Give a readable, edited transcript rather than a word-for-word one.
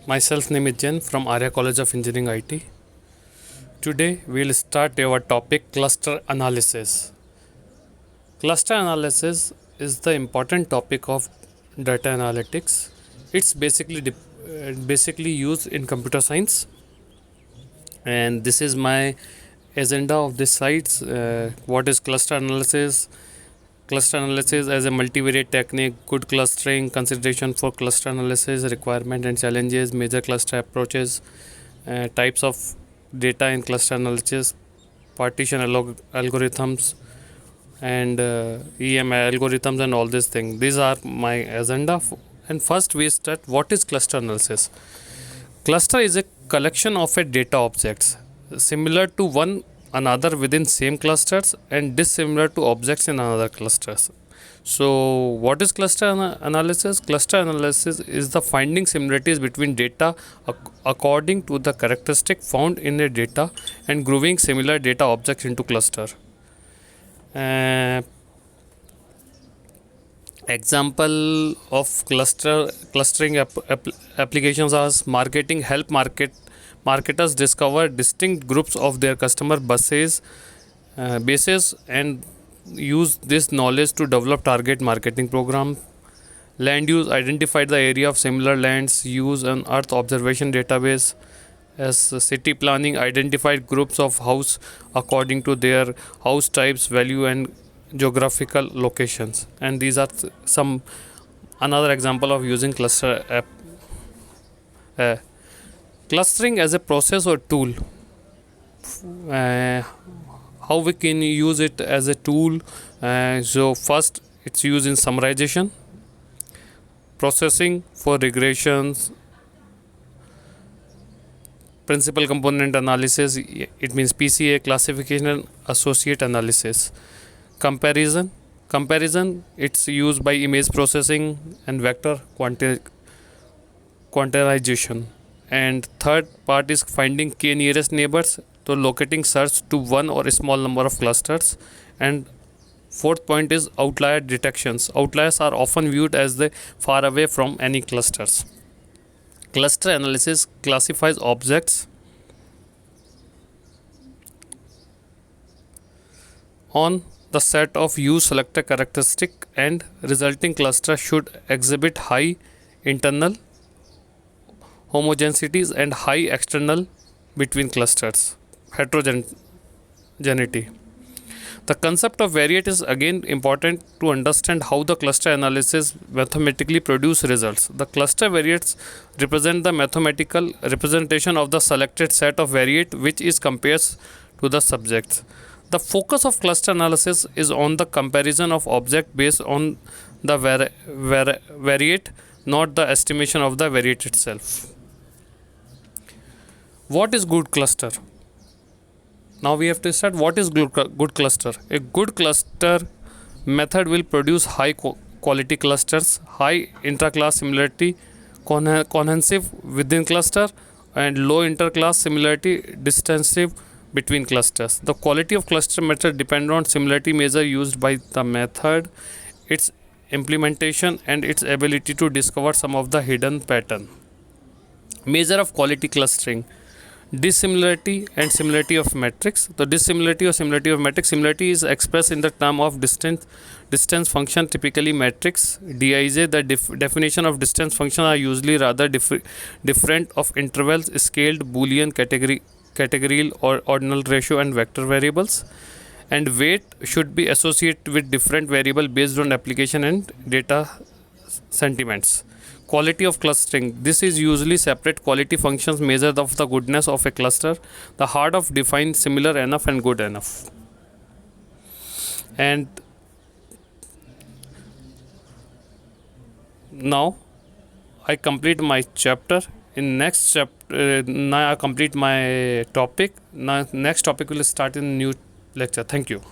Myself name is Jen from Arya College of Engineering IT. Today we'll start our topic cluster analysis. Cluster analysis is the important topic of data analytics. It's basically used in computer science, and this is my agenda of this slides. What is cluster analysis? Cluster analysis as a multivariate technique, good clustering, consideration for cluster analysis, requirement and challenges, major cluster approaches, types of data in cluster analysis, partition algorithms, and EMI algorithms, and all these things. These are my agenda. And first we start, what is cluster analysis? Cluster is a collection of a data objects similar to one another within same clusters and dissimilar to objects in another clusters. So what is cluster analysis? Cluster analysis is the finding similarities between data according to the characteristic found in a data and grouping similar data objects into cluster. Example of clustering applications are marketing. Help marketers discover distinct groups of their customer bases and use this knowledge to develop target marketing program. Land use, identify the area of similar lands, use an earth observation database. As city planning, identified groups of house according to their house types, value and geographical locations. And these are some another example of using cluster clustering as a process or tool. How we can use it as a tool? So first it's used in summarization, processing for regressions, principal component analysis, it means PCA, classification and associate analysis. Comparison, it's used by image processing and vector quantization. And third part is finding k nearest neighbors, so locating search to one or a small number of clusters. And fourth point is outlier detections. Outliers are often viewed as the far away from any clusters. Cluster analysis classifies objects on the set of used selected characteristic, and resulting cluster should exhibit high internal homogeneities and high external between clusters heterogeneity. The concept of variate is again important to understand how the cluster analysis mathematically produce results. The cluster variates represent the mathematical representation of the selected set of variate which is compared to the subjects. The focus of cluster analysis is on the comparison of object based on the variate, not the estimation of the variate itself. What is good cluster? Now we have to start what is good cluster. A good cluster method will produce high quality clusters, high intra-class similarity, cohesive within cluster, and low inter-class similarity, distantive between clusters. The quality of cluster method depends on similarity measure used by the method, its implementation and its ability to discover some of the hidden pattern. Measure of quality clustering. Dissimilarity and similarity of matrix. The dissimilarity or similarity of matrix. Similarity is expressed in the term of distance function, typically matrix Dij. The definition of distance function are usually rather different of intervals, scaled, Boolean, categorical or ordinal ratio and vector variables. And weight should be associated with different variable based on application and data sentiments. Quality of clustering. This is usually separate quality functions measure of the goodness of a cluster. The hard of define similar enough and good enough. And now I complete my chapter. In next chapter, now I complete my topic. Now next topic will start in new lecture. Thank you.